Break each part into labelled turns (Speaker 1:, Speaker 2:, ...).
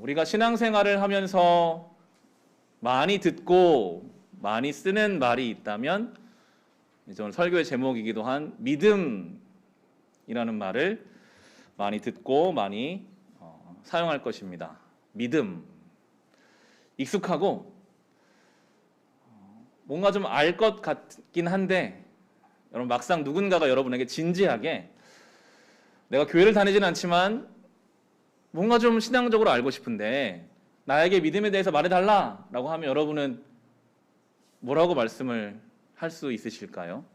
Speaker 1: 우리가 신앙생활을 하면서 많이 듣고 많이 쓰는 말이 있다면 이제 오늘 설교의 제목이기도 한 믿음이라는 말을 많이 듣고 많이 사용할 것입니다. 믿음. 익숙하고 뭔가 좀 알 것 같긴 한데 여러분 막상 누군가가 여러분에게 진지하게 내가 교회를 다니진 않지만 뭔가 좀 신앙적으로 알고 싶은데 나에게 믿음에 대해서 말해달라 라고 하면 여러분은 뭐라고 말씀을 할 수 있으실까요?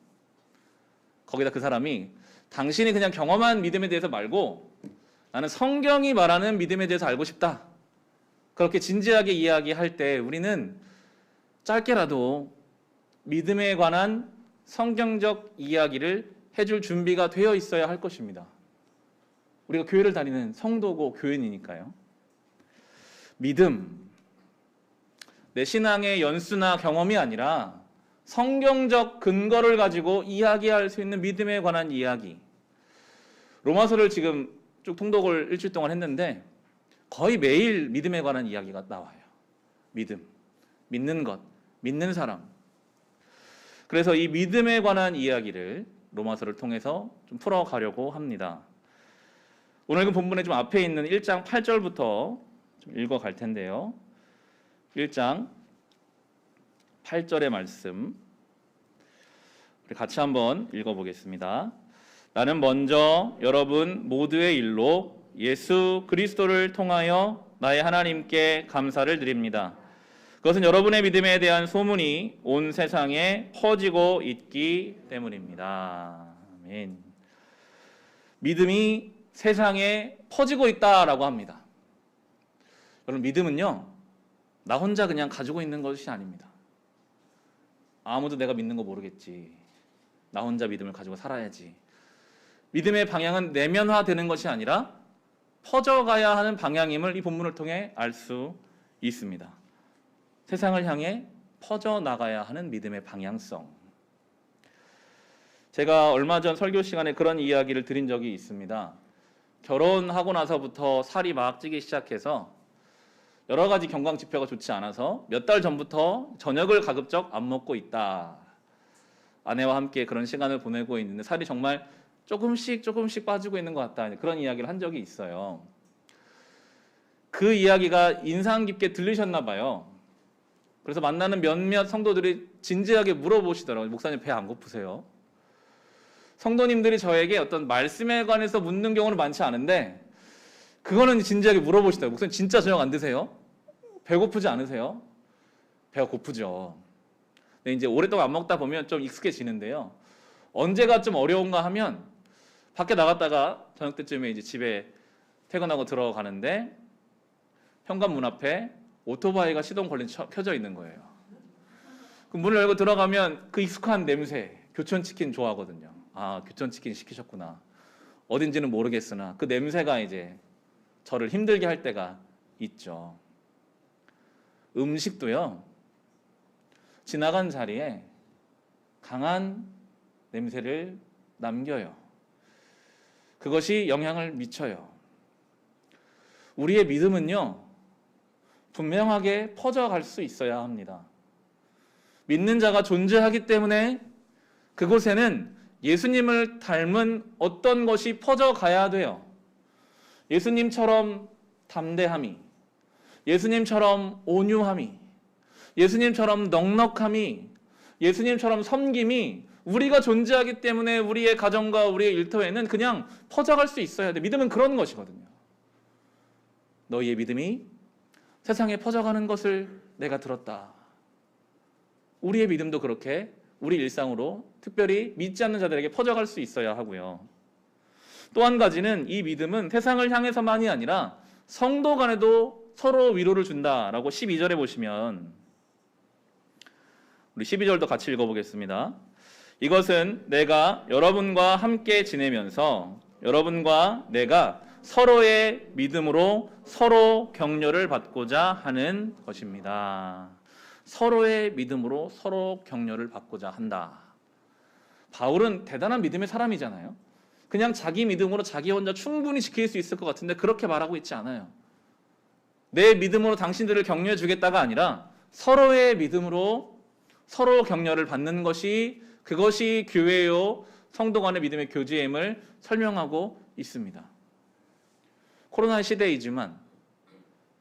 Speaker 1: 거기다 그 사람이 당신이 그냥 경험한 믿음에 대해서 말고 나는 성경이 말하는 믿음에 대해서 알고 싶다, 그렇게 진지하게 이야기할 때 우리는 짧게라도 믿음에 관한 성경적 이야기를 해줄 준비가 되어 있어야 할 것입니다. 우리가 교회를 다니는 성도고 교인이니까요. 믿음, 내 신앙의 연수나 경험이 아니라 성경적 근거를 가지고 이야기할 수 있는 믿음에 관한 이야기. 로마서를 지금 쭉 통독을 일주일 동안 했는데 거의 매일 믿음에 관한 이야기가 나와요. 믿음, 믿는 것, 믿는 사람. 그래서 이 믿음에 관한 이야기를 로마서를 통해서 좀 풀어가려고 합니다. 오늘 그 본문의 좀 앞에 있는 1장 8절부터 좀 읽어갈 텐데요. 1장 8절의 말씀 우리 같이 한번 읽어보겠습니다. 나는 먼저 여러분 모두의 일로 예수 그리스도를 통하여 나의 하나님께 감사를 드립니다. 그것은 여러분의 믿음에 대한 소문이 온 세상에 퍼지고 있기 때문입니다. 아멘. 믿음이 세상에 퍼지고 있다라고 합니다. 여러분 믿음은요, 나 혼자 그냥 가지고 있는 것이 아닙니다. 아무도 내가 믿는 거 모르겠지. 나 혼자 믿음을 가지고 살아야지. 믿음의 방향은 내면화되는 것이 아니라 퍼져가야 하는 방향임을 이 본문을 통해 알 수 있습니다. 세상을 향해 퍼져나가야 하는 믿음의 방향성. 제가 얼마 전 설교 시간에 그런 이야기를 드린 적이 있습니다. 결혼하고 나서부터 살이 막 찌기 시작해서 여러 가지 건강 지표가 좋지 않아서 몇 달 전부터 저녁을 가급적 안 먹고 있다. 아내와 함께 그런 시간을 보내고 있는데 살이 정말 조금씩 빠지고 있는 것 같다. 그런 이야기를 한 적이 있어요. 그 이야기가 인상 깊게 들리셨나 봐요. 그래서 만나는 몇몇 성도들이 진지하게 물어보시더라고요. 목사님 배 안 고프세요? 성도님들이 저에게 어떤 말씀에 관해서 묻는 경우는 많지 않은데 그거는 진지하게 물어보시더라고요. 목사님 진짜 저녁 안 드세요? 배고프지 않으세요? 배가 고프죠. 근데 이제 오랫동안 안 먹다 보면 좀 익숙해지는데요. 언제가 좀 어려운가 하면 밖에 나갔다가 저녁 때쯤에 이제 집에 퇴근하고 들어가는데 현관문 앞에 오토바이가 시동 걸린 켜져 있는 거예요. 그 문을 열고 들어가면 그 익숙한 냄새, 교촌치킨 좋아하거든요. 아, 교촌치킨 시키셨구나. 어딘지는 모르겠으나 그 냄새가 이제 저를 힘들게 할 때가 있죠. 음식도요, 지나간 자리에 강한 냄새를 남겨요. 그것이 영향을 미쳐요. 우리의 믿음은요, 분명하게 퍼져갈 수 있어야 합니다. 믿는 자가 존재하기 때문에 그곳에는 예수님을 닮은 어떤 것이 퍼져가야 돼요. 예수님처럼 담대함이, 예수님처럼 온유함이, 예수님처럼 넉넉함이, 예수님처럼 섬김이 우리가 존재하기 때문에 우리의 가정과 우리의 일터에는 그냥 퍼져갈 수 있어야 돼. 믿음은 그런 것이거든요. 너희의 믿음이 세상에 퍼져가는 것을 내가 들었다. 우리의 믿음도 그렇게 우리 일상으로 특별히 믿지 않는 자들에게 퍼져갈 수 있어야 하고요. 또 한 가지는 이 믿음은 세상을 향해서만이 아니라 성도 간에도 서로 위로를 준다라고 12절에 보시면, 우리 12절도 같이 읽어보겠습니다. 이것은 내가 여러분과 함께 지내면서 여러분과 내가 서로의 믿음으로 서로 격려를 받고자 하는 것입니다. 서로의 믿음으로 서로 격려를 받고자 한다. 바울은 대단한 믿음의 사람이잖아요. 그냥 자기 믿음으로 자기 혼자 충분히 지킬 수 있을 것 같은데 그렇게 말하고 있지 않아요. 내 믿음으로 당신들을 격려해 주겠다가 아니라 서로의 믿음으로 서로 격려를 받는 것이, 그것이 교회요 성도 간의 믿음의 교제임을 설명하고 있습니다. 코로나 시대이지만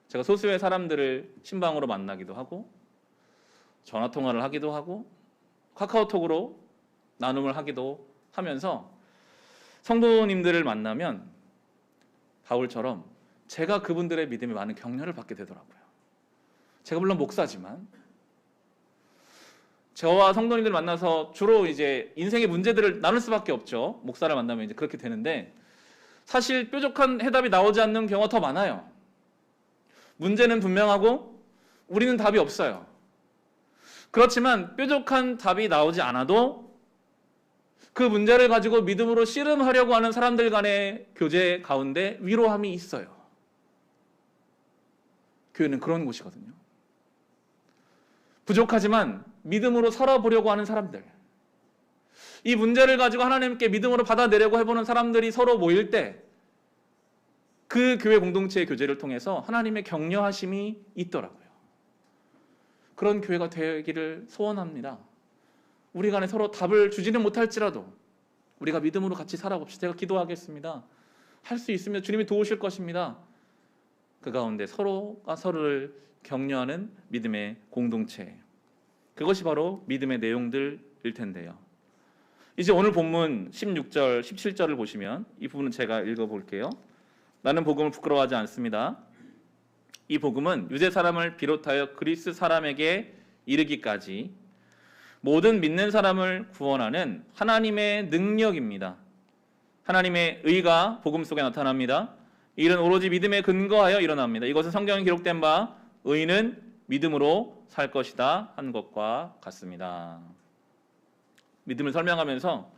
Speaker 1: 제가 소수의 사람들을 신방으로 만나기도 하고 전화통화를 하기도 하고 카카오톡으로 나눔을 하기도 하면서 성도님들을 만나면 바울처럼 제가 그분들의 믿음에 많은 격려를 받게 되더라고요. 제가 물론 목사지만 저와 성도님들 만나서 주로 이제 인생의 문제들을 나눌 수밖에 없죠. 목사를 만나면 이제 그렇게 되는데 사실 뾰족한 해답이 나오지 않는 경우가 더 많아요. 문제는 분명하고 우리는 답이 없어요. 그렇지만 뾰족한 답이 나오지 않아도 그 문제를 가지고 믿음으로 씨름하려고 하는 사람들 간의 교제 가운데 위로함이 있어요. 교회는 그런 곳이거든요. 부족하지만 믿음으로 살아보려고 하는 사람들, 이 문제를 가지고 하나님께 믿음으로 받아내려고 해보는 사람들이 서로 모일 때 그 교회 공동체의 교제를 통해서 하나님의 격려하심이 있더라고요. 그런 교회가 되기를 소원합니다. 우리 간에 서로 답을 주지는 못할지라도 우리가 믿음으로 같이 살아봅시다. 제가 기도하겠습니다. 할 수 있으면 주님이 도우실 것입니다. 그 가운데 서로가 서로를 격려하는 믿음의 공동체, 그것이 바로 믿음의 내용들일 텐데요. 이제 오늘 본문 16절, 17절을 보시면 이 부분은 제가 읽어볼게요. 나는 복음을 부끄러워하지 않습니다. 이 복음은 유대 사람을 비롯하여 그리스 사람에게 이르기까지 모든 믿는 사람을 구원하는 하나님의 능력입니다. 하나님의 의가 복음 속에 나타납니다. 이 일은 오로지 믿음에 근거하여 일어납니다. 이것은 성경에 기록된 바 의인은 믿음으로 살 것이다 한 것과 같습니다. 믿음을 설명하면서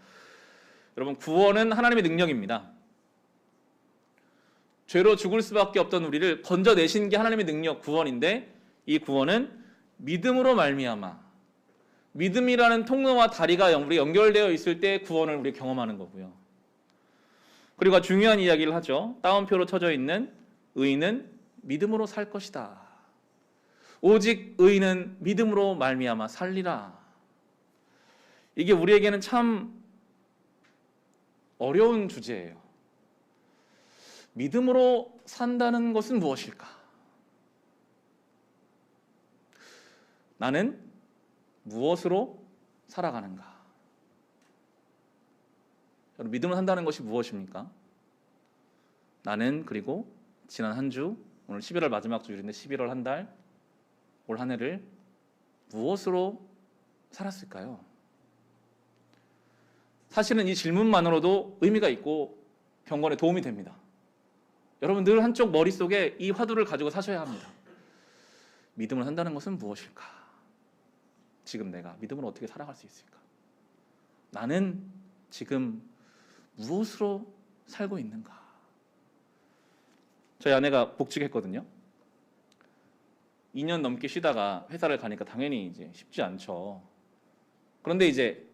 Speaker 1: 여러분, 구원은 하나님의 능력입니다. 죄로 죽을 수밖에 없던 우리를 건져내신 게 하나님의 능력, 구원인데 이 구원은 믿음으로 말미암아, 믿음이라는 통로와 다리가 우리 연결되어 있을 때 구원을 우리 경험하는 거고요. 그리고 중요한 이야기를 하죠. 따옴표로 쳐져 있는 의인은 믿음으로 살 것이다. 오직 의인은 믿음으로 말미암아 살리라. 이게 우리에게는 참 어려운 주제예요. 믿음으로 산다는 것은 무엇일까? 나는 무엇으로 살아가는가? 여러분, 믿음으로 산다는 것이 무엇입니까? 나는 그리고 지난 한 주, 오늘 11월 마지막 주일인데 11월 한 달, 올 한 해를 무엇으로 살았을까요? 사실은 이 질문만으로도 의미가 있고 경건에 도움이 됩니다. 여러분, 늘 한쪽 머릿속에 이 화두를 가지고 사셔야 합니다. 믿음을 산다는 것은 무엇일까? 지금 내가 믿음으로 어떻게 살아갈 수 있을까? 나는 지금 무엇으로 살고 있는가? 저희 아내가 복직했거든요. 2년 넘게 쉬다가 회사를 가니까 당연히 이제 쉽지 않죠. 그런데 이제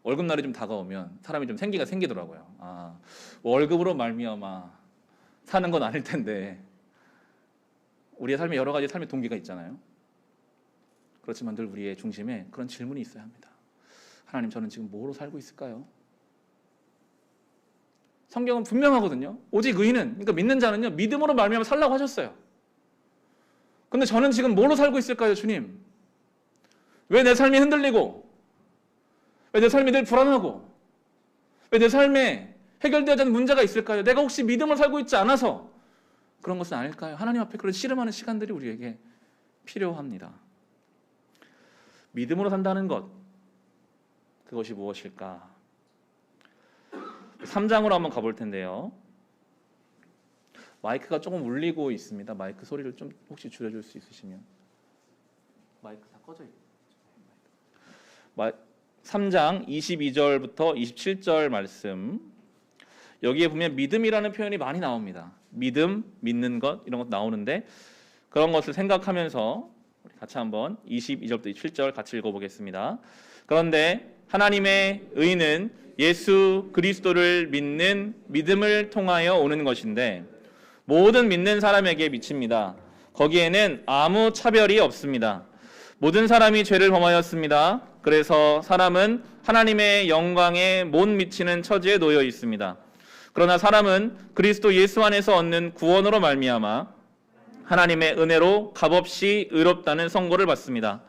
Speaker 1: 월급날이 좀 다가오면 사람이 좀 생기가 생기더라고요. 월급으로 말미암아 사는 건 아닐 텐데 우리의 삶에 여러 가지 삶의 동기가 있잖아요. 그렇지만 늘 우리의 중심에 그런 질문이 있어야 합니다. 하나님, 저는 지금 뭐로 살고 있을까요? 성경은 분명하거든요. 오직 의인은, 그러니까 믿는 자는요, 믿음으로 말미암아 살라고 하셨어요. 근데 저는 지금 뭐로 살고 있을까요, 주님? 왜 내 삶이 흔들리고, 왜 내 삶이 늘 불안하고, 왜 내 삶에 해결되지 않는 문제가 있을까요? 내가 혹시 믿음을 살고 있지 않아서 그런 것은 아닐까요? 하나님 앞에 그런 씨름하는 시간들이 우리에게 필요합니다. 믿음으로 산다는 것, 그것이 무엇일까? 3장으로 한번 가볼 텐데요. 마이크가 조금 울리고 있습니다. 마이크 소리를 좀 혹시 줄여줄 수 있으시면. 마이크 다 꺼져 있죠. 3장 22절부터 27절 말씀. 여기에 보면 믿음이라는 표현이 많이 나옵니다. 믿음, 믿는 것, 이런 것 나오는데 그런 것을 생각하면서 우리 같이 한번 22절부터 27절 같이 읽어보겠습니다. 그런데 하나님의 의는 예수 그리스도를 믿는 믿음을 통하여 오는 것인데 모든 믿는 사람에게 미칩니다. 거기에는 아무 차별이 없습니다. 모든 사람이 죄를 범하였습니다. 그래서 사람은 하나님의 영광에 못 미치는 처지에 놓여 있습니다. 그러나 사람은 그리스도 예수 안에서 얻는 구원으로 말미암아 하나님의 은혜로 값없이 의롭다는 선고를 받습니다.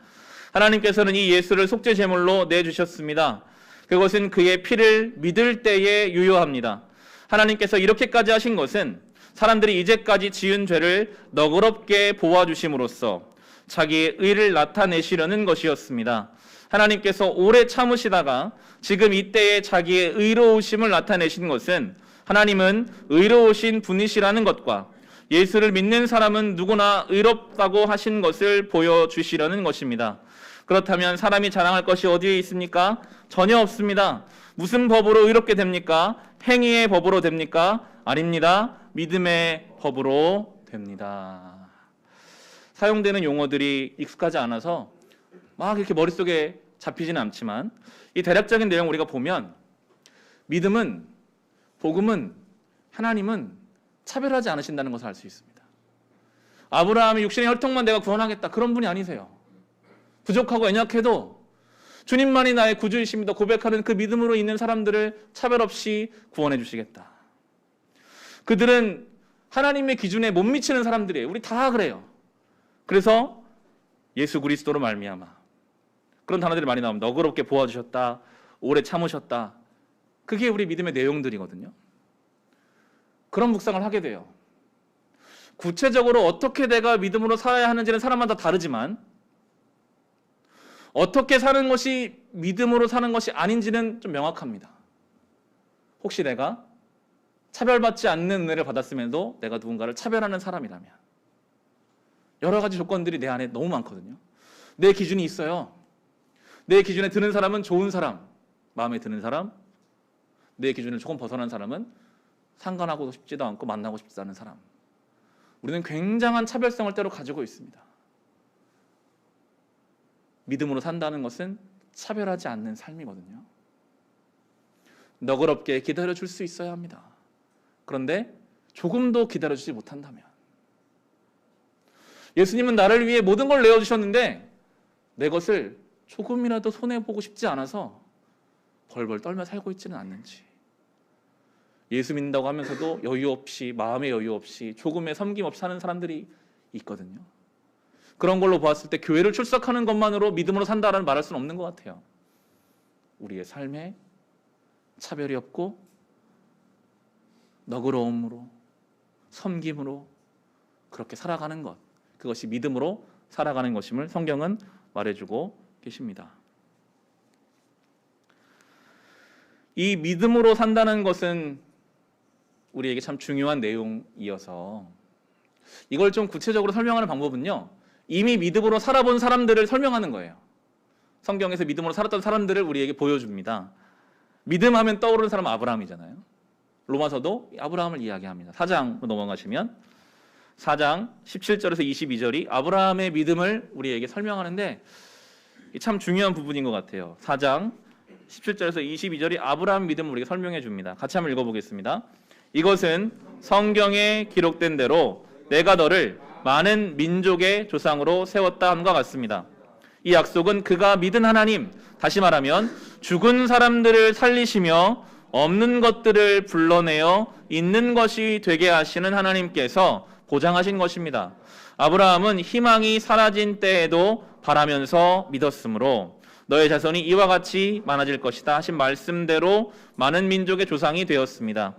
Speaker 1: 하나님께서는 이 예수를 속죄 제물로 내주셨습니다. 그것은 그의 피를 믿을 때에 유효합니다. 하나님께서 이렇게까지 하신 것은 사람들이 이제까지 지은 죄를 너그럽게 보아주심으로써 자기의 의를 나타내시려는 것이었습니다. 하나님께서 오래 참으시다가 지금 이때에 자기의 의로우심을 나타내신 것은 하나님은 의로우신 분이시라는 것과 예수를 믿는 사람은 누구나 의롭다고 하신 것을 보여주시려는 것입니다. 그렇다면 사람이 자랑할 것이 어디에 있습니까? 전혀 없습니다. 무슨 법으로 의롭게 됩니까? 행위의 법으로 됩니까? 아닙니다. 믿음의 법으로 됩니다. 사용되는 용어들이 익숙하지 않아서 막 이렇게 머릿속에 잡히지는 않지만 이 대략적인 내용을 우리가 보면 믿음은, 복음은, 하나님은 차별하지 않으신다는 것을 알 수 있습니다. 아브라함의 육신의 혈통만 내가 구원하겠다, 그런 분이 아니세요. 부족하고 연약해도 주님만이 나의 구주이십니다 고백하는 그 믿음으로 있는 사람들을 차별 없이 구원해 주시겠다. 그들은 하나님의 기준에 못 미치는 사람들이에요. 우리 다 그래요. 그래서 예수 그리스도로 말미암아 그런 단어들이 많이 나옵니다. 너그럽게 보아주셨다, 오래 참으셨다. 그게 우리 믿음의 내용들이거든요. 그런 묵상을 하게 돼요. 구체적으로 어떻게 내가 믿음으로 살아야 하는지는 사람마다 다르지만 어떻게 사는 것이 믿음으로 사는 것이 아닌지는 좀 명확합니다. 혹시 내가 차별받지 않는 은혜를 받았음에도 내가 누군가를 차별하는 사람이라면 여러 가지 조건들이 내 안에 너무 많거든요. 내 기준이 있어요. 내 기준에 드는 사람은 좋은 사람, 마음에 드는 사람, 내 기준을 조금 벗어난 사람은 상관하고 싶지도 않고 만나고 싶지 않은 사람. 우리는 굉장한 차별성을 때로 가지고 있습니다. 믿음으로 산다는 것은 차별하지 않는 삶이거든요. 너그럽게 기다려줄 수 있어야 합니다. 그런데 조금도 기다려주지 못한다면 예수님은 나를 위해 모든 걸 내어주셨는데 내 것을 조금이라도 손해보고 싶지 않아서 벌벌 떨며 살고 있지는 않는지, 예수 믿는다고 하면서도 여유 없이, 마음의 여유 없이, 조금의 섬김 없이 사는 사람들이 있거든요. 그런 걸로 보았을 때 교회를 출석하는 것만으로 믿음으로 산다라는 말할 수는 없는 것 같아요. 우리의 삶에 차별이 없고 너그러움으로, 섬김으로 그렇게 살아가는 것, 그것이 믿음으로 살아가는 것임을 성경은 말해주고 계십니다. 이 믿음으로 산다는 것은 우리에게 참 중요한 내용이어서 이걸 좀 구체적으로 설명하는 방법은요, 이미 믿음으로 살아본 사람들을 설명하는 거예요. 성경에서 믿음으로 살았던 사람들을 우리에게 보여줍니다. 믿음하면 떠오르는 사람은 아브라함이잖아요. 로마서도 아브라함을 이야기합니다. 4장 넘어가시면 4장 17절에서 22절이 아브라함의 믿음을 우리에게 설명하는데 참 중요한 부분인 것 같아요. 4장 17절에서 22절이 아브라함 믿음을 우리에게 설명해 줍니다. 같이 한번 읽어보겠습니다. 이것은 성경에 기록된 대로 내가 너를 많은 민족의 조상으로 세웠다 함과 같습니다. 이 약속은 그가 믿은 하나님, 다시 말하면 죽은 사람들을 살리시며 없는 것들을 불러내어 있는 것이 되게 하시는 하나님께서 보장하신 것입니다. 아브라함은 희망이 사라진 때에도 바라면서 믿었으므로 너의 자손이 이와 같이 많아질 것이다 하신 말씀대로 많은 민족의 조상이 되었습니다.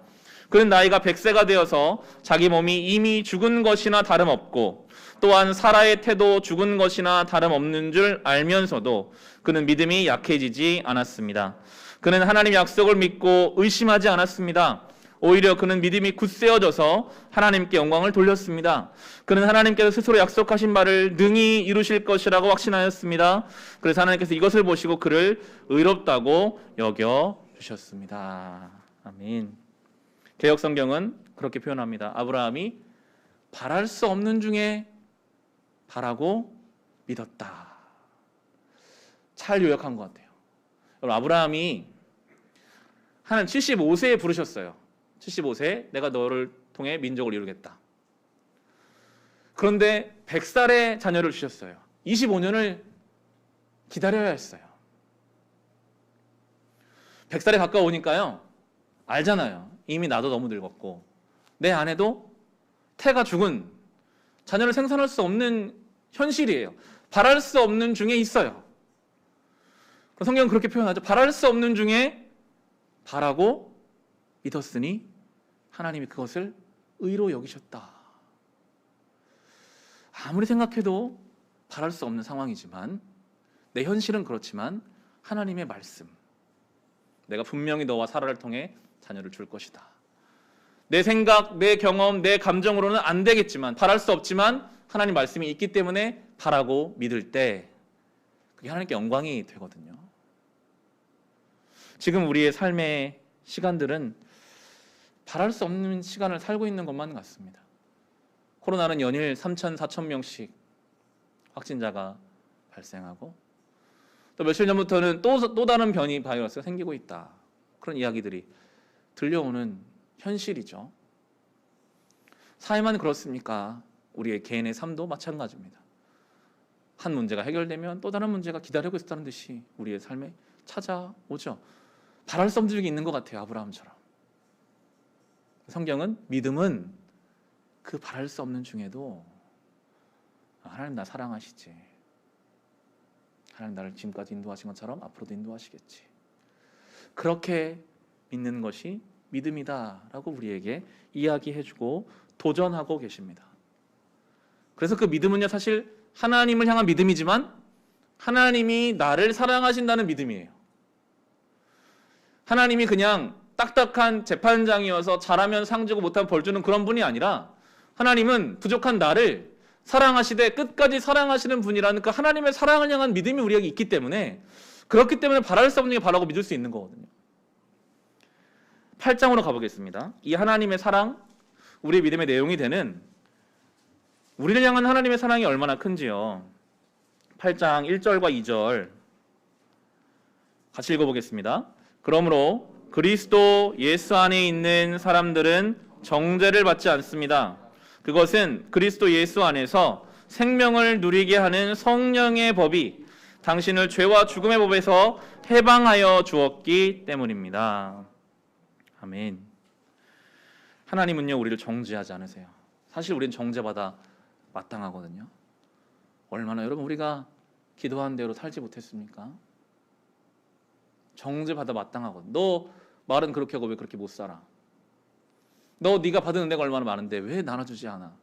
Speaker 1: 그는 나이가 100세가 되어서 자기 몸이 이미 죽은 것이나 다름없고 또한 사라의 태도 죽은 것이나 다름없는 줄 알면서도 그는 믿음이 약해지지 않았습니다. 그는 하나님 약속을 믿고 의심하지 않았습니다. 오히려 그는 믿음이 굳세어져서 하나님께 영광을 돌렸습니다. 그는 하나님께서 스스로 약속하신 바를 능히 이루실 것이라고 확신하였습니다. 그래서 하나님께서 이것을 보시고 그를 의롭다고 여겨주셨습니다. 아멘. 개역성경은 그렇게 표현합니다. 아브라함이 바랄 수 없는 중에 바라고 믿었다. 잘 요약한 것 같아요. 여러분, 아브라함이 하나님 75세에 부르셨어요. 75세에 내가 너를 통해 민족을 이루겠다. 그런데 100살의 자녀를 주셨어요. 25년을 기다려야 했어요. 100살에 가까우니까요. 알잖아요. 이미 나도 너무 늙었고 내 아내도 태가 죽은 자녀를 생산할 수 없는 현실이에요. 바랄 수 없는 중에 있어요. 성경은 그렇게 표현하죠. 바랄 수 없는 중에 바라고 믿었으니 하나님이 그것을 의로 여기셨다. 아무리 생각해도 바랄 수 없는 상황이지만 내 현실은 그렇지만 하나님의 말씀, 내가 분명히 너와 사라를 통해 자녀를 줄 것이다. 내 생각, 내 경험, 내 감정으로는 안 되겠지만 바랄 수 없지만 하나님 말씀이 있기 때문에 바라고 믿을 때 그게 하나님께 영광이 되거든요. 지금 우리의 삶의 시간들은 바랄 수 없는 시간을 살고 있는 것만 같습니다. 코로나는 연일 3,000, 4,000명씩 확진자가 발생하고 또 며칠 전부터는 또 다른 변이 바이러스가 생기고 있다. 그런 이야기들이 들려오는 현실이죠. 사회만 그렇습니까? 우리의 개인의 삶도 마찬가지입니다. 한 문제가 해결되면 또 다른 문제가 기다리고 있다는 듯이 우리의 삶에 찾아오죠. 바랄 수 없는 적이 있는 것 같아요. 아브라함처럼. 성경은 믿음은 그 바랄 수 없는 중에도 하나님 나 사랑하시지. 하나님 나를 지금까지 인도하신 것처럼 앞으로도 인도하시겠지. 그렇게 믿는 것이 믿음이다라고 우리에게 이야기해주고 도전하고 계십니다. 그래서 그 믿음은요 사실 하나님을 향한 믿음이지만 하나님이 나를 사랑하신다는 믿음이에요. 하나님이 그냥 딱딱한 재판장이어서 잘하면 상 주고 못하면 벌 주는 그런 분이 아니라 하나님은 부족한 나를 사랑하시되 끝까지 사랑하시는 분이라는 그 하나님의 사랑을 향한 믿음이 우리에게 있기 때문에 그렇기 때문에 바랄 수 없는 게 바라고 믿을 수 있는 거거든요. 8장으로 가보겠습니다. 이 하나님의 사랑, 우리의 믿음의 내용이 되는 우리를 향한 하나님의 사랑이 얼마나 큰지요. 8장 1절과 2절 같이 읽어보겠습니다. 그러므로 그리스도 예수 안에 있는 사람들은 정죄를 받지 않습니다. 그것은 그리스도 예수 안에서 생명을 누리게 하는 성령의 법이 당신을 죄와 죽음의 법에서 해방하여 주었기 때문입니다. 아멘. 하나님은요 우리를 정죄하지 않으세요. 사실 우리는 정죄받아 마땅하거든요. 얼마나 여러분 우리가 기도한 대로 살지 못했습니까? 정죄받아 마땅하거든. 너 말은 그렇게 하고 왜 그렇게 못 살아? 너 네가 받은 은혜가 얼마나 많은데 왜 나눠주지 않아?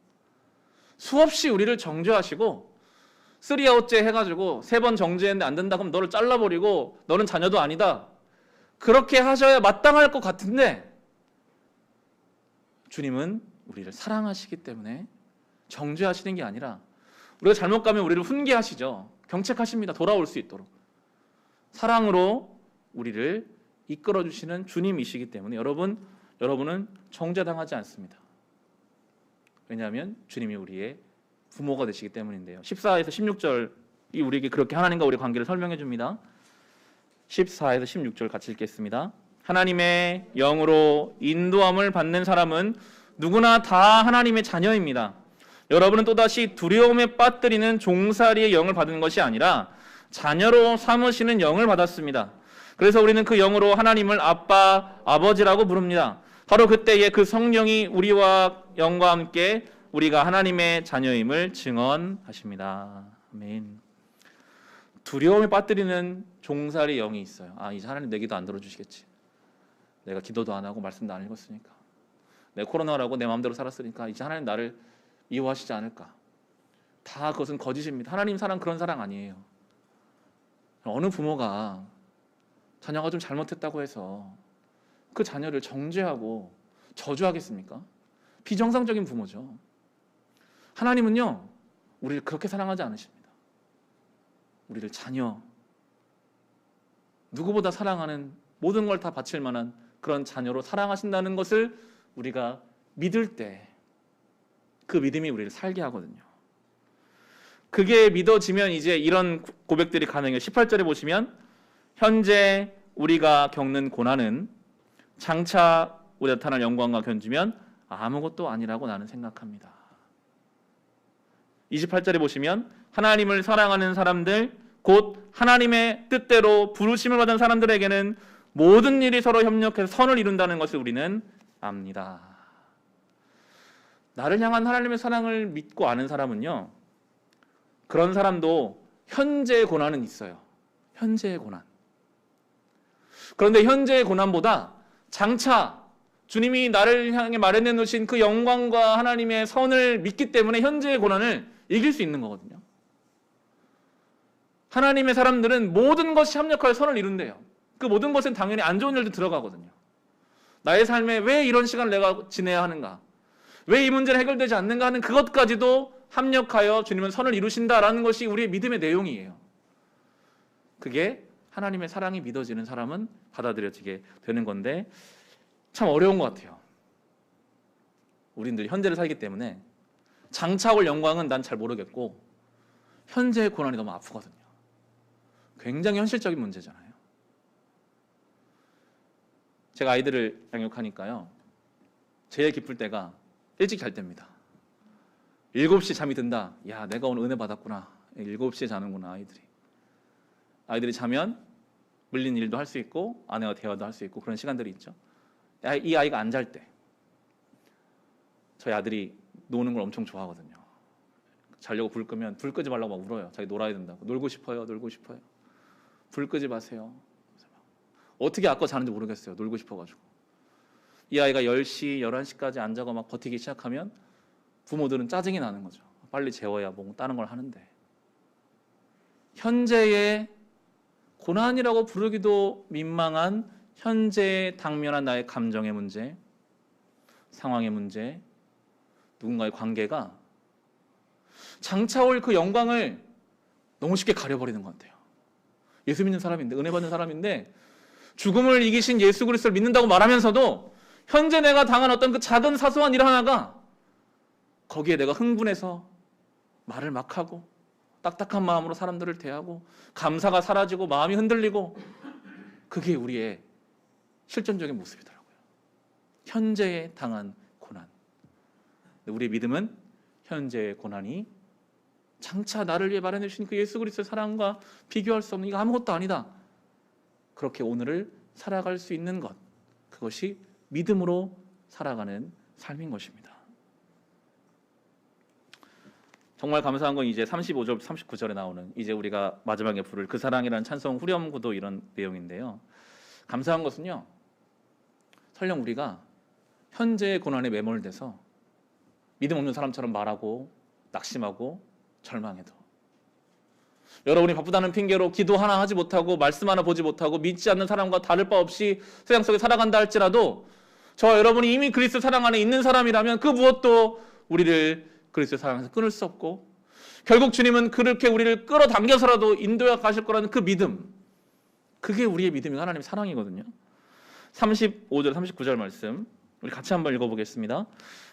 Speaker 1: 수없이 우리를 정죄하시고 3아웃제 해가지고 3번 정죄했는데 안 된다 그러면 너를 잘라버리고 너는 자녀도 아니다. 그렇게 하셔야 마땅할 것 같은데 주님은 우리를 사랑하시기 때문에 정죄하시는 게 아니라 우리가 잘못 가면 우리를 훈계하시죠. 경책하십니다. 돌아올 수 있도록. 사랑으로 우리를 이끌어주시는 주님이시기 때문에 여러분은 정죄당하지 않습니다. 왜냐하면 주님이 우리의 부모가 되시기 때문인데요. 14에서 16절이 우리에게 그렇게 하나님과 우리의 관계를 설명해 줍니다. 14에서 16절 같이 읽겠습니다. 하나님의 영으로 인도함을 받는 사람은 누구나 다 하나님의 자녀입니다. 여러분은 또다시 두려움에 빠뜨리는 종살이의 영을 받은 것이 아니라 자녀로 삼으시는 영을 받았습니다. 그래서 우리는 그 영으로 하나님을 아빠, 아버지라고 부릅니다. 바로 그때에 그 성령이 우리와 영과 함께 우리가 하나님의 자녀임을 증언하십니다. 아멘. 두려움에 빠뜨리는 종살이 영이 있어요. 이제 하나님 내 기도 안 들어주시겠지. 내가 기도도 안 하고 말씀도 안 읽었으니까. 내가 코로나라고 내 마음대로 살았으니까 이제 하나님 나를 미워하시지 않을까. 다 그것은 거짓입니다. 하나님 사랑 그런 사랑 아니에요. 어느 부모가 자녀가 좀 잘못했다고 해서 그 자녀를 정죄하고 저주하겠습니까? 비정상적인 부모죠. 하나님은요 우리를 그렇게 사랑하지 않으십니다. 우리를 자녀, 누구보다 사랑하는 모든 걸 다 바칠 만한 그런 자녀로 사랑하신다는 것을 우리가 믿을 때 그 믿음이 우리를 살게 하거든요. 그게 믿어지면 이제 이런 고백들이 가능해요. 18절에 보시면 현재 우리가 겪는 고난은 장차 우리 나타날 영광과 견주면 아무것도 아니라고 나는 생각합니다. 28절에 보시면 하나님을 사랑하는 사람들 곧 하나님의 뜻대로 부르심을 받은 사람들에게는 모든 일이 서로 협력해서 선을 이룬다는 것을 우리는 압니다. 나를 향한 하나님의 사랑을 믿고 아는 사람은요, 그런 사람도 현재의 고난은 있어요. 현재의 고난. 그런데 현재의 고난보다 장차 주님이 나를 향해 마련해 놓으신 그 영광과 하나님의 선을 믿기 때문에 현재의 고난을 이길 수 있는 거거든요. 하나님의 사람들은 모든 것이 협력하여 선을 이룬대요. 그 모든 것은 당연히 안 좋은 일도 들어가거든요. 나의 삶에 왜 이런 시간을 내가 지내야 하는가? 왜 이 문제는 해결되지 않는가 하는 그것까지도 합력하여 주님은 선을 이루신다라는 것이 우리의 믿음의 내용이에요. 그게 하나님의 사랑이 믿어지는 사람은 받아들여지게 되는 건데 참 어려운 것 같아요. 우리들 현재를 살기 때문에 장차 올 영광은 난 잘 모르겠고 현재의 고난이 너무 아프거든요. 굉장히 현실적인 문제잖아요. 제가 아이들을 양육하니까요, 제일 기쁠 때가 일찍 잘 때입니다. 7시 잠이 든다. 야, 내가 오늘 은혜 받았구나. 7시에 자는구나, 아이들이 자면 물린 일도 할 수 있고 아내와 대화도 할 수 있고 그런 시간들이 있죠. 이 아이가 안 잘 때 저희 아들이 노는 걸 엄청 좋아하거든요. 자려고 불 끄면 불 끄지 말라고 막 울어요. 자기 놀아야 된다고. 놀고 싶어요. 불 끄지 마세요. 어떻게 아까 자는지 모르겠어요. 놀고 싶어가지고. 이 아이가 10시, 11시까지 안 자고 막 버티기 시작하면 부모들은 짜증이 나는 거죠. 빨리 재워야 뭐 다른 걸 하는데. 현재의 고난이라고 부르기도 민망한 현재에 당면한 나의 감정의 문제, 상황의 문제, 누군가의 관계가 장차 올 그 영광을 너무 쉽게 가려버리는 것 같아요. 예수 믿는 사람인데, 은혜 받는 사람인데 죽음을 이기신 예수 그리스도를 믿는다고 말하면서도 현재 내가 당한 어떤 그 작은 사소한 일 하나가 거기에 내가 흥분해서 말을 막 하고 딱딱한 마음으로 사람들을 대하고 감사가 사라지고 마음이 흔들리고, 그게 우리의 실존적인 모습이더라고요. 현재에 당한 고난. 우리의 믿음은 현재의 고난이 장차 나를 위해 마련해 주신 그 예수 그리스도의 사랑과 비교할 수 없는, 이거 아무것도 아니다, 그렇게 오늘을 살아갈 수 있는 것, 그것이 믿음으로 살아가는 삶인 것입니다. 정말 감사한 건 이제 35절, 39절에 나오는 이제 우리가 마지막에 부를 그 사랑이라는 찬송 후렴구도 이런 내용인데요. 감사한 것은요, 설령 우리가 현재의 고난에 매몰돼서 믿음 없는 사람처럼 말하고 낙심하고 절망해도, 여러분이 바쁘다는 핑계로 기도 하나 하지 못하고 말씀 하나 보지 못하고 믿지 않는 사람과 다를 바 없이 세상 속에 살아간다 할지라도, 저와 여러분이 이미 그리스도 사랑 안에 있는 사람이라면 그 무엇도 우리를 그리스도 사랑에서 끊을 수 없고, 결국 주님은 그렇게 우리를 끌어당겨서라도 인도해 가실 거라는 그 믿음, 그게 우리의 믿음이 하나님의 사랑이거든요. 35절 39절 말씀 우리 같이 한번 읽어보겠습니다.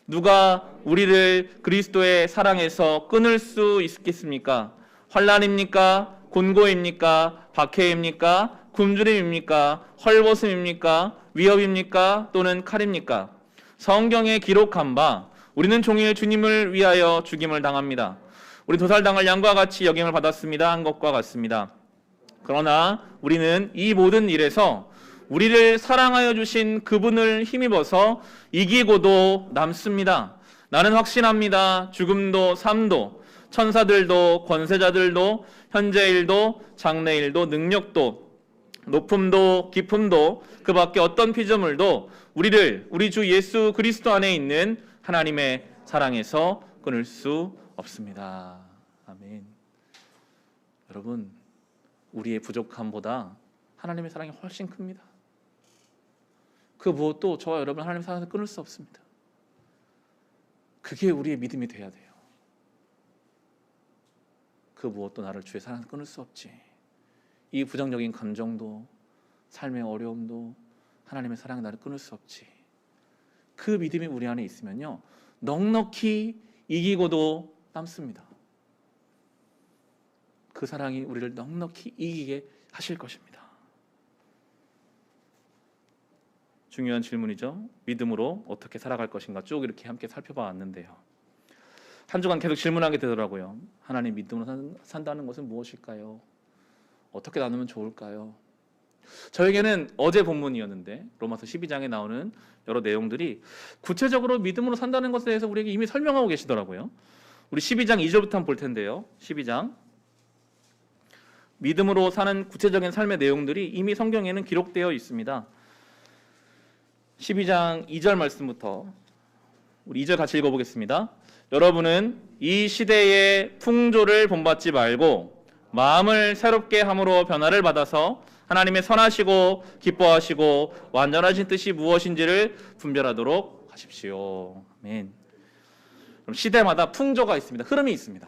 Speaker 1: 누가 우리를 그리스도의 사랑에서 끊을 수 있겠습니까? 환난입니까? 곤고입니까? 박해입니까? 굶주림입니까? 헐벗음입니까? 위협입니까? 또는 칼입니까? 성경에 기록한 바 우리는 종일 주님을 위하여 죽임을 당합니다. 우리 도살당할 양과 같이 역임을 받았습니다. 한 것과 같습니다. 그러나 우리는 이 모든 일에서 우리를 사랑하여 주신 그분을 힘입어서 이기고도 남습니다. 나는 확신합니다. 죽음도 삶도 천사들도 권세자들도 현재일도 장래일도 능력도 높음도 깊음도 그 밖에 어떤 피조물도 우리를 우리 주 예수 그리스도 안에 있는 하나님의 사랑에서 끊을 수 없습니다. 아멘. 여러분, 우리의 부족함보다 하나님의 사랑이 훨씬 큽니다. 그 무엇도 저와 여러분 하나님의 사랑에서 끊을 수 없습니다. 그게 우리의 믿음이 돼야 돼요. 그 무엇도 나를 주의 사랑에서 끊을 수 없지. 이 부정적인 감정도 삶의 어려움도 하나님의 사랑이 나를 끊을 수 없지. 그 믿음이 우리 안에 있으면요, 넉넉히 이기고도 남습니다. 그 사랑이 우리를 넉넉히 이기게 하실 것입니다. 중요한 질문이죠. 믿음으로 어떻게 살아갈 것인가 쭉 이렇게 함께 살펴봐 왔는데요. 한 주간 계속 질문하게 되더라고요. 하나님, 믿음으로 산다는 것은 무엇일까요? 어떻게 나누면 좋을까요? 저에게는 어제 본문이었는데 로마서 12장에 나오는 여러 내용들이 구체적으로 믿음으로 산다는 것에 대해서 우리에게 이미 설명하고 계시더라고요. 우리 12장 2절부터 한번 볼 텐데요. 12장 믿음으로 사는 구체적인 삶의 내용들이 이미 성경에는 기록되어 있습니다. 12장 2절 말씀부터 우리 2절 같이 읽어보겠습니다. 여러분은 이 시대의 풍조를 본받지 말고 마음을 새롭게 함으로 변화를 받아서 하나님의 선하시고 기뻐하시고 완전하신 뜻이 무엇인지를 분별하도록 하십시오. 아멘. 그럼 시대마다 풍조가 있습니다. 흐름이 있습니다.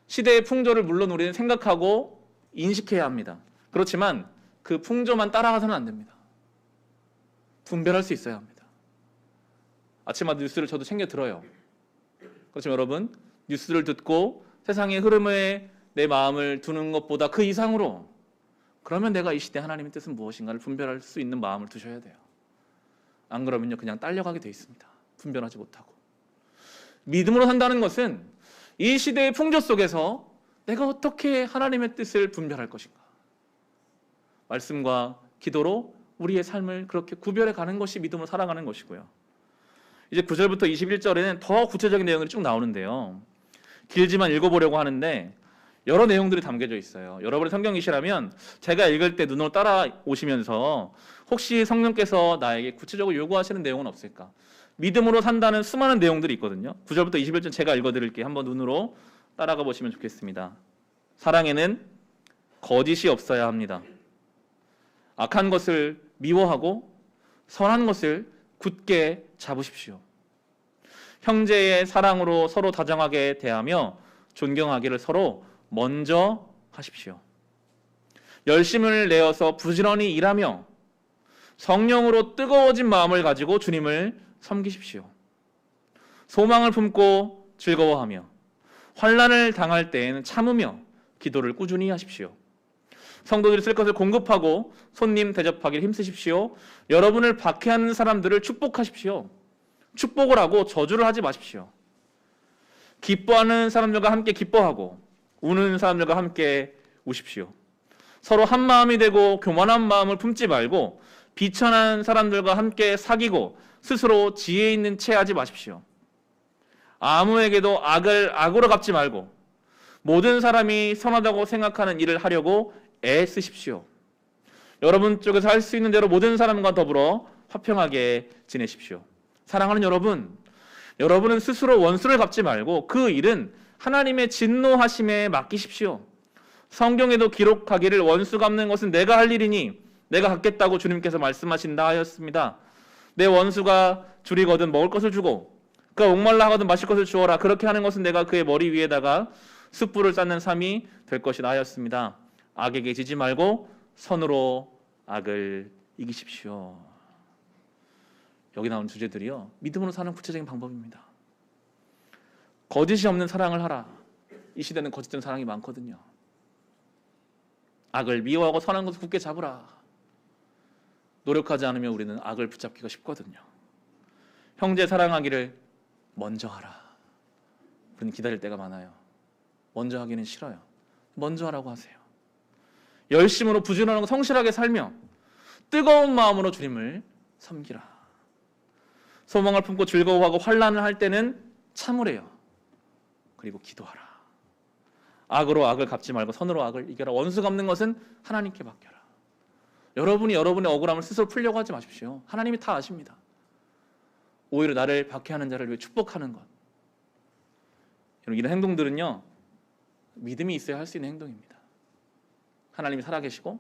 Speaker 1: 시대의 풍조를 물론 우리는 생각하고 인식해야 합니다. 그렇지만 그 풍조만 따라가서는 안 됩니다. 분별할 수 있어야 합니다. 아침마다 뉴스를 저도 챙겨 들어요. 그렇지만 여러분, 뉴스를 듣고 세상의 흐름에 내 마음을 두는 것보다 그 이상으로, 그러면 내가 이 시대 하나님의 뜻은 무엇인가를 분별할 수 있는 마음을 두셔야 돼요. 안 그러면요 그냥 딸려가게 돼 있습니다. 분별하지 못하고. 믿음으로 산다는 것은 이 시대의 풍조 속에서 내가 어떻게 하나님의 뜻을 분별할 것인가, 말씀과 기도로 우리의 삶을 그렇게 구별해 가는 것이 믿음으로 살아가는 것이고요. 이제 9절부터 21절에는 더 구체적인 내용들이 쭉 나오는데요. 길지만 읽어보려고 하는데 여러 내용들이 담겨져 있어요. 여러분의 성경이시라면 제가 읽을 때 눈으로 따라오시면서 혹시 성령께서 나에게 구체적으로 요구하시는 내용은 없을까? 믿음으로 산다는 수많은 내용들이 있거든요. 9절부터 21절 제가 읽어드릴게요. 한번 눈으로 따라가 보시면 좋겠습니다. 사랑에는 거짓이 없어야 합니다. 악한 것을 미워하고 선한 것을 굳게 잡으십시오. 형제의 사랑으로 서로 다정하게 대하며 존경하기를 서로 먼저 하십시오. 열심을 내어서 부지런히 일하며 성령으로 뜨거워진 마음을 가지고 주님을 섬기십시오. 소망을 품고 즐거워하며 환난을 당할 때에는 참으며 기도를 꾸준히 하십시오. 성도들이 쓸 것을 공급하고 손님 대접하기를 힘쓰십시오. 여러분을 박해하는 사람들을 축복하십시오. 축복을 하고 저주를 하지 마십시오. 기뻐하는 사람들과 함께 기뻐하고 우는 사람들과 함께 우십시오. 서로 한 마음이 되고 교만한 마음을 품지 말고 비천한 사람들과 함께 사귀고 스스로 지혜 있는 채 하지 마십시오. 아무에게도 악을 악으로 갚지 말고 모든 사람이 선하다고 생각하는 일을 하려고 애쓰십시오. 여러분 쪽에서 할 수 있는 대로 모든 사람과 더불어 화평하게 지내십시오. 사랑하는 여러분, 여러분은 스스로 원수를 갚지 말고 그 일은 하나님의 진노하심에 맡기십시오. 성경에도 기록하기를 원수 갚는 것은 내가 할 일이니 내가 갚겠다고 주님께서 말씀하신다 하였습니다. 내 원수가 줄이거든 먹을 것을 주고 그가 목말라 하거든 마실 것을 주어라. 그렇게 하는 것은 내가 그의 머리 위에다가 숯불을 쌓는 삶이 될 것이다 하였습니다. 악에게 지지 말고 선으로 악을 이기십시오. 여기 나온 주제들이요, 믿음으로 사는 구체적인 방법입니다. 거짓이 없는 사랑을 하라. 이 시대는 거짓된 사랑이 많거든요. 악을 미워하고 선한 것을 굳게 잡으라. 노력하지 않으면 우리는 악을 붙잡기가 쉽거든요. 형제 사랑하기를 먼저 하라. 우리는 기다릴 때가 많아요. 먼저 하기는 싫어요. 먼저 하라고 하세요. 열심으로 부지런하고 성실하게 살며 뜨거운 마음으로 주님을 섬기라. 소망을 품고 즐거워하고 환난을 할 때는 참으래요. 그리고 기도하라. 악으로 악을 갚지 말고 선으로 악을 이겨라. 원수 갚는 것은 하나님께 맡겨라. 여러분이 여러분의 억울함을 스스로 풀려고 하지 마십시오. 하나님이 다 아십니다. 오히려 나를 박해하는 자를 위해 축복하는 것, 이런 행동들은요 믿음이 있어야 할 수 있는 행동입니다. 하나님이 살아계시고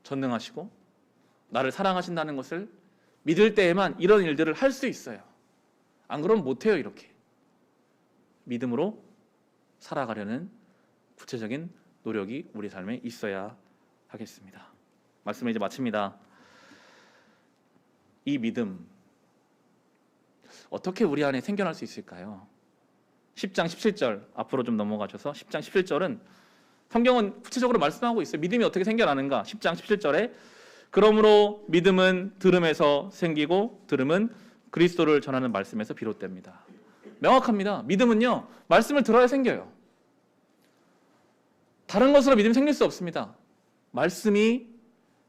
Speaker 1: 전능하시고 나를 사랑하신다는 것을 믿을 때에만 이런 일들을 할 수 있어요. 안 그러면 못해요. 이렇게 믿음으로 살아가려는 구체적인 노력이 우리 삶에 있어야 하겠습니다. 말씀을 이제 마칩니다. 이 믿음 어떻게 우리 안에 생겨날 수 있을까요? 10장 17절 앞으로 좀 넘어가셔서 10장 17절은 성경은 구체적으로 말씀하고 있어요. 믿음이 어떻게 생겨나는가? 10장 17절에 그러므로 믿음은 들음에서 생기고 들음은 그리스도를 전하는 말씀에서 비롯됩니다. 명확합니다. 믿음은요, 말씀을 들어야 생겨요. 다른 것으로 믿음이 생길 수 없습니다. 말씀이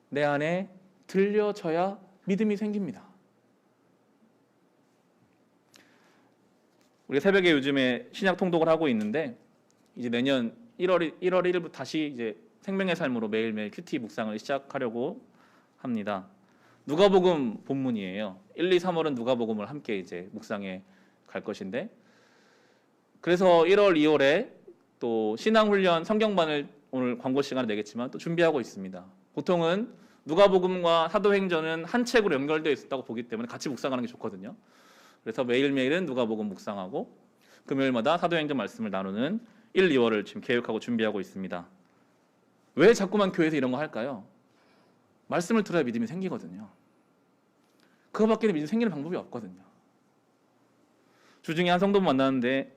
Speaker 1: 내 안에 들려져야 믿음이 생깁니다. 우리 새벽에 요즘에 신약 통독을 하고 있는데 이제 내년 1월 1일부터 다시 이제 생명의 삶으로 매일매일 큐티 묵상을 시작하려고 합니다. 누가복음 본문이에요. 1, 2, 3월은 누가복음을 함께 이제 묵상해 갈 것인데, 그래서 1월, 2월에 또 신앙훈련 성경반을 오늘 광고 시간에 내겠지만 또 준비하고 있습니다. 보통은 누가복음과 사도행전은 한 책으로 연결되어 있었다고 보기 때문에 같이 묵상하는 게 좋거든요. 그래서 매일매일은 누가복음 묵상하고 금요일마다 사도행전 말씀을 나누는 1, 2월을 지금 계획하고 준비하고 있습니다. 왜 자꾸만 교회에서 이런 거 할까요? 말씀을 들어야 믿음이 생기거든요. 그거밖에는 믿음이 생기는 방법이 없거든요. 주중에 한 성도분 만나는데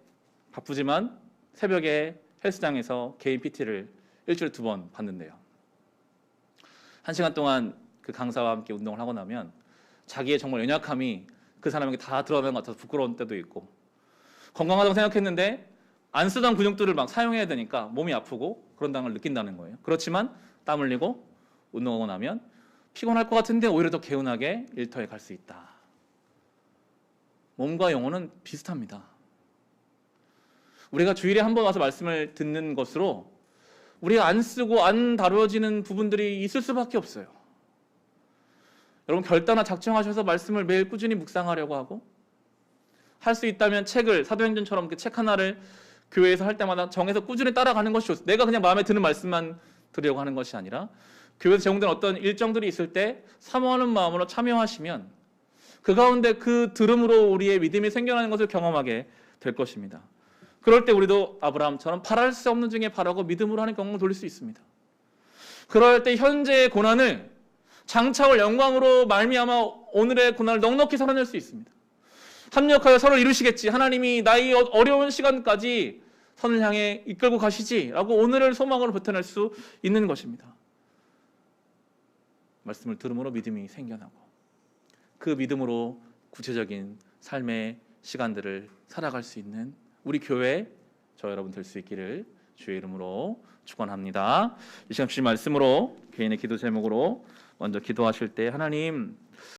Speaker 1: 바쁘지만 새벽에 헬스장에서 개인 PT를 일주일에 2번 받는데요. 1시간 동안 그 강사와 함께 운동을 하고 나면 자기의 정말 연약함이 그 사람에게 다 드러나는 것 같아서 부끄러운 때도 있고, 건강하다고 생각했는데 안 쓰던 근육들을 막 사용해야 되니까 몸이 아프고 그런다는 걸 느낀다는 거예요. 그렇지만 땀 흘리고 운동하고 나면 피곤할 것 같은데 오히려 더 개운하게 일터에 갈 수 있다. 몸과 영혼은 비슷합니다. 우리가 주일에 한 번 와서 말씀을 듣는 것으로 우리가 안 쓰고 안 다뤄지는 부분들이 있을 수밖에 없어요. 여러분, 결단하고 작정하셔서 말씀을 매일 꾸준히 묵상하려고 하고, 할 수 있다면 책을 사도행전처럼 책 하나를 교회에서 할 때마다 정해서 꾸준히 따라가는 것이 좋습니다. 내가 그냥 마음에 드는 말씀만 들으려고 하는 것이 아니라 교회에서 제공된 어떤 일정들이 있을 때 사모하는 마음으로 참여하시면 그 가운데 그 들음으로 우리의 믿음이 생겨나는 것을 경험하게 될 것입니다. 그럴 때 우리도 아브라함처럼 바랄 수 없는 중에 바라고 믿음으로 하는 경험을 돌릴 수 있습니다. 그럴 때 현재의 고난을 장차올 영광으로 말미암아 오늘의 고난을 넉넉히 살아낼 수 있습니다. 합력하여 서로 이루시겠지. 하나님이 나의 어려운 시간까지 선을 향해 이끌고 가시지 라고 오늘을 소망으로 버텨낼 수 있는 것입니다. 말씀을 들음으로 믿음이 생겨나고 그 믿음으로 구체적인 삶의 시간들을 살아갈 수 있는 우리 교회, 저 여러분 될 수 있기를 주의 이름으로 축원합니다. 이 시간 주신 말씀으로 개인의 기도 제목으로 먼저 기도하실 때, 하나님